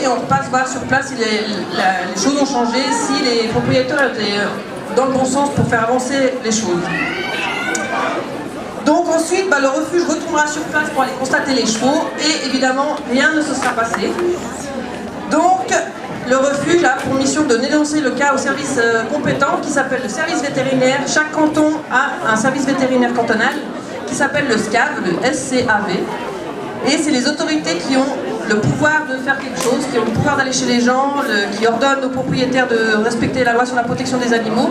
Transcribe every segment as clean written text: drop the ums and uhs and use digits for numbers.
Et on repasse voir sur place si les choses ont changé, si les propriétaires étaient dans le bon sens pour faire avancer les choses. Donc ensuite, le refuge retournera sur place pour aller constater les chevaux et évidemment, rien ne se sera passé. Donc, le refuge a pour mission de dénoncer le cas au service compétent qui s'appelle le service vétérinaire. Chaque canton a un service vétérinaire cantonal qui s'appelle le SCAV, le SCAV. Et c'est les autorités qui ont le pouvoir de faire quelque chose, qui ont le pouvoir d'aller chez les gens, qui ordonnent aux propriétaires de respecter la loi sur la protection des animaux.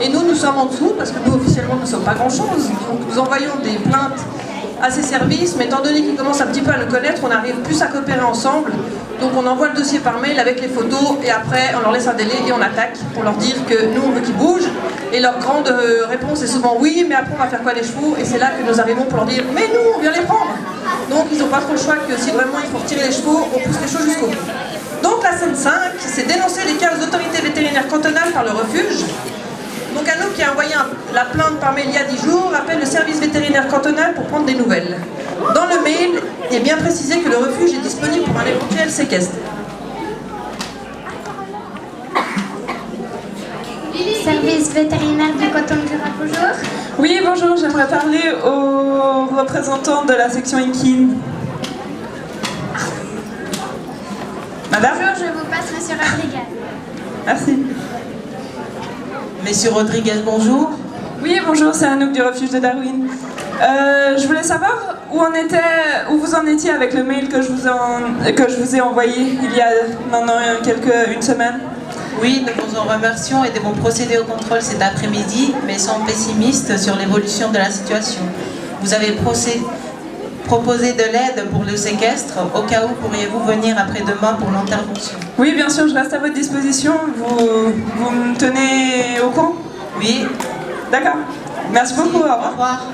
Et nous sommes en dessous, parce que nous, officiellement, nous ne sommes pas grand-chose. Donc nous envoyons des plaintes à ces services, mais étant donné qu'ils commencent un petit peu à nous connaître, on n'arrive plus à coopérer ensemble. Donc on envoie le dossier par mail avec les photos, et après on leur laisse un délai et on attaque pour leur dire que nous, on veut qu'ils bougent. Et leur grande réponse est souvent oui, mais après on va faire quoi les chevaux? Et c'est là que nous arrivons pour leur dire, mais nous, on vient les prendre. Donc ils n'ont pas trop le choix que si vraiment il faut retirer les chevaux, on pousse les chevaux jusqu'au bout. Donc la scène 5, c'est dénoncer les cas aux autorités vétérinaires cantonales par le refuge. Donc Anouk, qui a envoyé la plainte par mail il y a 10 jours, appelle le service vétérinaire cantonal pour prendre des nouvelles. Dans le mail, il est bien précisé que le refuge est disponible pour un éventuel séquestre. Service vétérinaire du canton de Jura, bonjour. Oui, bonjour, j'aimerais parler aux représentants de la section équine. Madame? Bonjour, je vous passe Monsieur Rodriguez. Merci. Monsieur Rodriguez, bonjour. Oui, bonjour, c'est Anouk du refuge de Darwin. Je voulais savoir où vous en étiez avec le mail que je vous ai envoyé il y a maintenant une semaine. Oui, nous vous en remercions et devons procéder au contrôle cet après-midi, mais sommes pessimistes sur l'évolution de la situation. Vous avez proposé de l'aide pour le séquestre. Au cas où, pourriez-vous venir après-demain pour l'intervention? Oui, bien sûr, je reste à votre disposition. Vous me tenez au courant? Oui. D'accord. Merci beaucoup. Au revoir. Au revoir.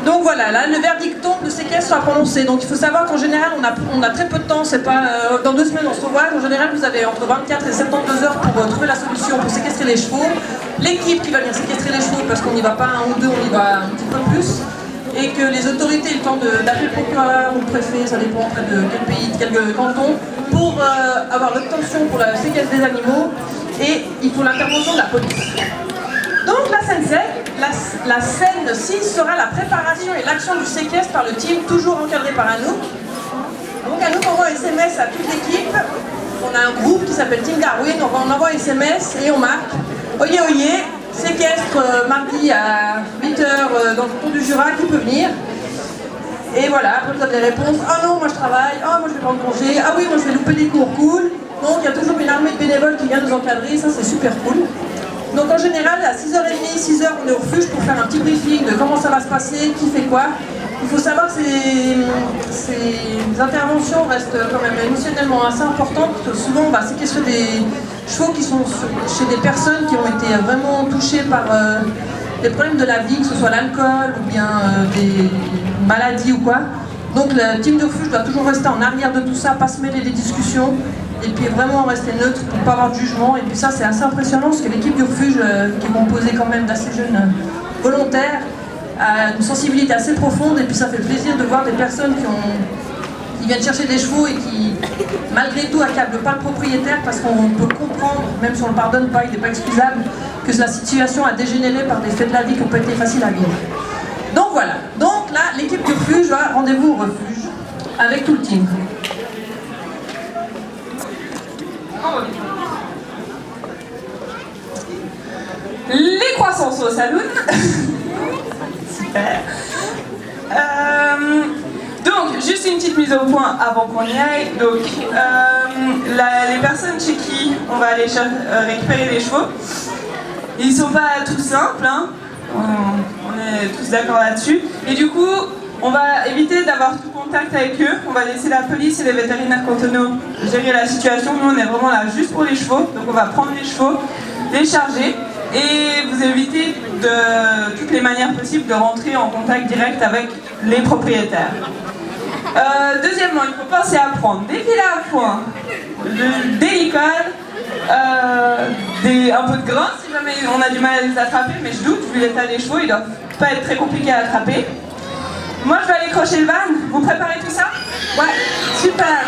Donc voilà, là le verdict tombe, le séquestre sera prononcé. Donc il faut savoir qu'en général on a très peu de temps, c'est pas dans 2 semaines on se revoit. En général vous avez entre 24 et 72 heures pour trouver la solution pour séquestrer les chevaux. L'équipe qui va venir séquestrer les chevaux, parce qu'on n'y va pas un ou deux, on y va un petit peu plus. Et que les autorités aient le temps d'appeler le procureur ou le préfet, ça dépend après de quel pays, de quel canton, pour avoir l'obtention pour le séquestre des animaux. Et il faut l'intervention de la police. Donc la scène 6 sera la préparation et l'action du séquestre par le team, toujours encadré par Anouk. Donc Anouk envoie un SMS à toute l'équipe. On a un groupe qui s'appelle Team Darwin, on envoie un SMS et on marque oyez oyez, séquestre mardi à 8h dans le canton du Jura, qui peut venir? Et voilà, après vous avez des réponses, ah non moi je travaille, ah moi je vais prendre congé, ah oui moi je vais louper des cours, cool. Donc il y a toujours une armée de bénévoles qui vient nous encadrer, ça c'est super cool. Donc en général, à 6h30, 6h, on est au refuge pour faire un petit briefing de comment ça va se passer, qui fait quoi. Il faut savoir que ces interventions restent quand même émotionnellement assez importantes. Souvent, on va séquestrer des chevaux qui sont chez des personnes qui ont été vraiment touchées par des problèmes de la vie, que ce soit l'alcool ou bien des maladies ou quoi. Donc le team de refuge doit toujours rester en arrière de tout ça, pas se mêler des discussions. Et puis vraiment rester neutre pour ne pas avoir de jugement. Et puis ça c'est assez impressionnant parce que l'équipe du refuge, qui est composée quand même d'assez jeunes volontaires, a une sensibilité assez profonde. Et puis ça fait plaisir de voir des personnes qui viennent chercher des chevaux et qui, malgré tout, accablent pas le propriétaire, parce qu'on peut comprendre, même si on ne le pardonne pas, il n'est pas excusable, que la situation a dégénéré par des faits de la vie qui n'ont pas été faciles à vivre. Donc voilà. Donc là, l'équipe du refuge va rendez-vous au refuge avec tout le team. Les croissants au saloon. Super. Donc, juste une petite mise au point avant qu'on y aille. Donc, les personnes chez qui on va aller récupérer les chevaux, ils sont pas tout simples, hein. On est tous d'accord là-dessus. Et du coup, on va éviter d'avoir tout contact avec eux. On va laisser la police et les vétérinaires cantonaux gérer la situation. Nous, on est vraiment là juste pour les chevaux. Donc, on va prendre les chevaux, les charger et vous éviter de toutes les manières possibles de rentrer en contact direct avec les propriétaires. Deuxièmement, il faut penser à prendre des filets à foin, des licoles, un peu de grain si jamais on a du mal à les attraper, mais je doute, vu l'état des chevaux, ils doivent pas être très compliqués à attraper. Moi je vais aller crocher le van, vous préparez tout ça? Ouais, super.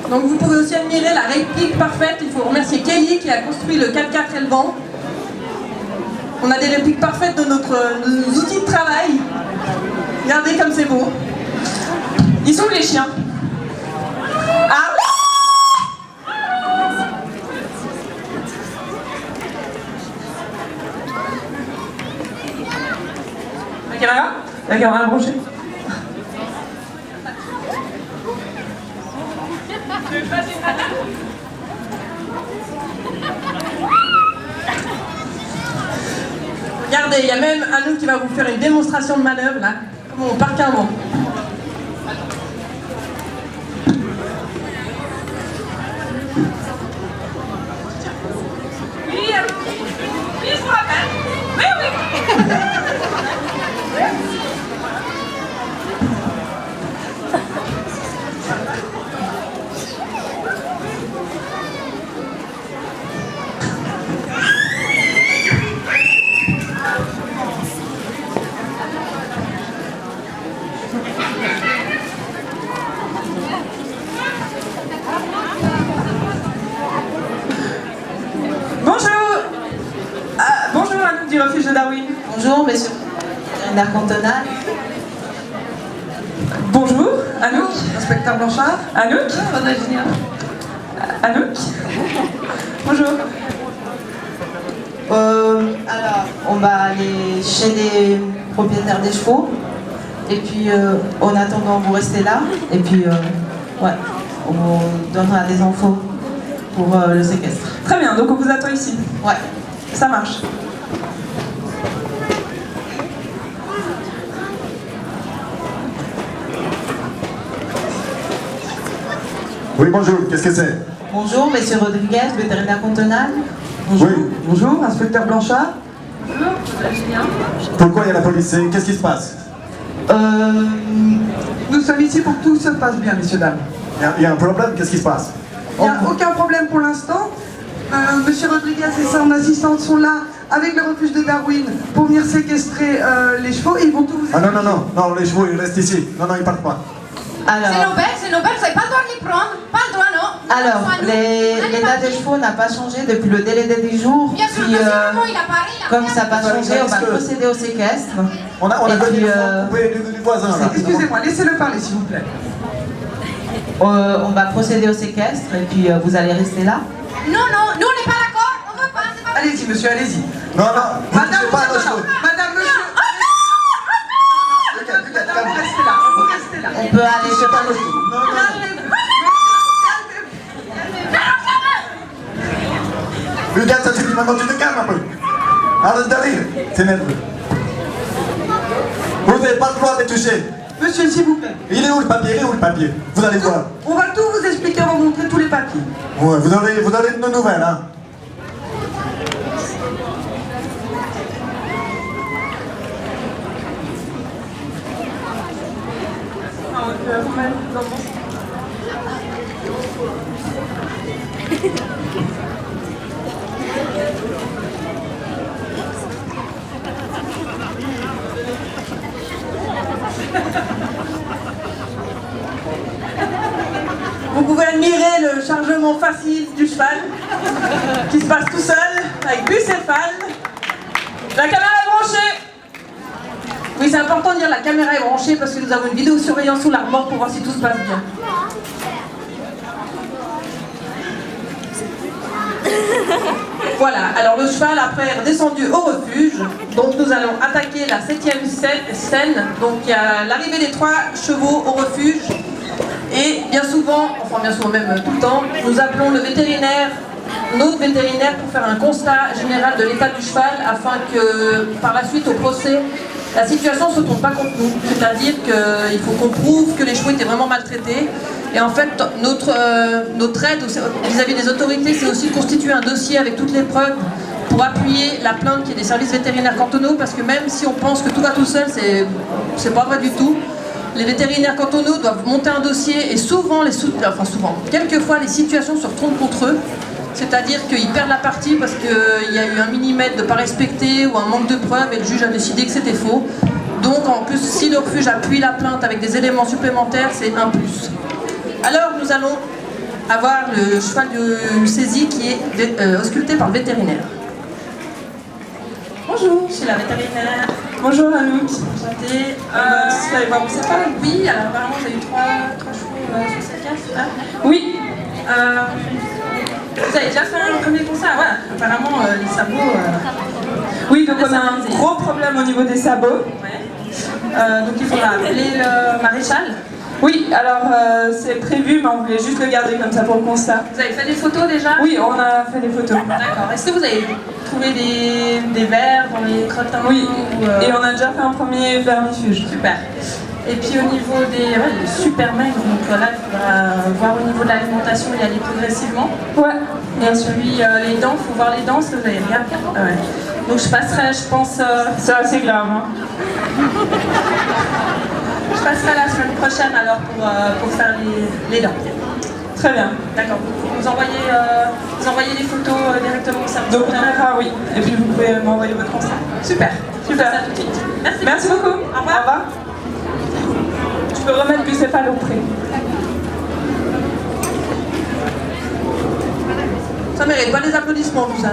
Donc vous pouvez aussi admirer la réplique parfaite. Il faut remercier Kelly qui a construit le 4x4 et le vent. On a des répliques parfaites de nos outils de travail. Regardez comme c'est beau. Ils sont où les chiens? Ah La caméra? La caméra branchée? Regardez, il y a même Anouk qui va vous faire une démonstration de manœuvre là. Comment on parque un vent. Oui, je vous rappelle. Oui, oui. Bonjour Anouk du refuge de Darwin. Bonjour, monsieur le cantonal. Bonjour Anouk. Inspecteur Blanchard. Anouk. Anouk. Bonjour. Alors, on va aller chez les propriétaires des chevaux. Et puis, en attendant, vous restez là. Et puis, ouais, on vous donnera des infos pour le séquestre. Très bien, donc on vous attend ici. Ouais. Ça marche. Oui, bonjour, qu'est-ce que c'est? Bonjour, monsieur Rodriguez, vétérinaire cantonal. Bonjour. Oui, Bonjour, inspecteur Blanchard. pourquoi il y a la police? Qu'est-ce qui se passe? Nous sommes ici pour que tout se passe bien, messieurs, dames. Il y a un problème, qu'est-ce qui se passe? Il n'y a aucun problème pour l'instant. Monsieur Rodriguez et son assistante sont là avec le refuge de Darwin pour venir séquestrer les chevaux et ils vont tout vous Ah expliquer. non, les chevaux, ils restent ici. Non, ils partent pas. Alors, C'est nos bêtes, vous n'avez pas le droit de les prendre. Pas le droit, non. alors Allez, l'état des parti. chevaux n'a pas changé depuis le délai des 10 jours. Bien sûr, Puis, parce que maman, il a parlé. comme ça n'a pas changé, on va Est-ce que- procéder au séquestre. On a Et connu puis, le coupé du voisin, là. Excusez-moi, laissez-le parler, s'il vous plaît. On va procéder au séquestre et puis vous allez rester là. Non, non, nous on n'est pas d'accord. On veut pas. C'est pas Allez-y, monsieur, allez-y. Non, vous ne touchez pas à nos non, chevaux. Madame, monsieur. Madame, vous restez là. Vous restez là. On peut aller Touchez pas à nos chercher. chevaux. Non. Regarde, ça suffit maintenant, tu te calmes un peu. Arrête de rire, c'est nerveux. Vous n'avez pas le droit de les toucher. Monsieur, s'il vous plaît. Il est où le papier? Vous allez voir. On va tout vous expliquer, on va vous montrer tous les papiers. Ouais, vous aurez de nos nouvelles, hein. Vous pouvez admirer le chargement facile du cheval qui se passe tout seul avec bucéphale. La caméra est branchée. Oui, c'est important de dire la caméra est branchée parce que nous avons une vidéosurveillance sous la remorque pour voir si tout se passe bien. Voilà, alors le cheval après est redescendu au refuge, donc nous allons attaquer la 7e scène. Donc il y a l'arrivée des 3 chevaux au refuge et bien souvent même tout le temps, nous appelons le vétérinaire, notre vétérinaire pour faire un constat général de l'état du cheval afin que par la suite au procès, la situation ne se tourne pas contre nous. C'est-à-dire qu'il faut qu'on prouve que les chevaux étaient vraiment maltraités. Et en fait, notre aide vis-à-vis des autorités, c'est aussi de constituer un dossier avec toutes les preuves pour appuyer la plainte qui est des services vétérinaires cantonaux, parce que même si on pense que tout va tout seul, c'est pas vrai du tout. Les vétérinaires cantonaux doivent monter un dossier et quelquefois les situations se retournent contre eux. C'est-à-dire qu'ils perdent la partie parce qu'il y a eu un millimètre de pas respecté ou un manque de preuves et le juge a décidé que c'était faux. Donc en plus, si le refuge appuie la plainte avec des éléments supplémentaires, c'est un plus. Alors nous allons avoir le cheval de saisie qui est ausculté par le vétérinaire. Bonjour. Je suis la vétérinaire. Bonjour Anouk. Enchantée. Vous allez voir où c'est pas? Oui, alors apparemment j'ai eu trois chevaux sur cette case. Hein. Oui. Vous avez déjà fait un premier constat? Voilà, apparemment les sabots... Oui, donc on a un gros problème au niveau des sabots. Ouais. Donc il faudra appeler le maréchal. Oui, alors c'est prévu, mais on voulait juste le garder comme ça pour le constat. Vous avez fait des photos déjà? Oui, on a fait des photos. D'accord. Est-ce que vous avez trouvé des vers dans les crottins? Oui, ou, et on a déjà fait un premier vermifuge. Super. Et puis au niveau des super maigres, donc là il faudra voir au niveau de l'alimentation y aller progressivement. Ouais. Et celui, les dents, il faut voir les dents, si vous avez rien. Ouais. Donc je passerai, je pense... C'est assez grave. Hein. Je passerai la semaine prochaine alors pour faire les dents. Très bien. D'accord. Vous envoyez les photos directement au service. Donc on verra, oui. Et puis vous pouvez m'envoyer votre constat. Super. Super. Ça tout de suite. Merci beaucoup. Au revoir. Au revoir. Tu peux remettre Bucéphale au pré. Ça mérite pas les applaudissements tout ça.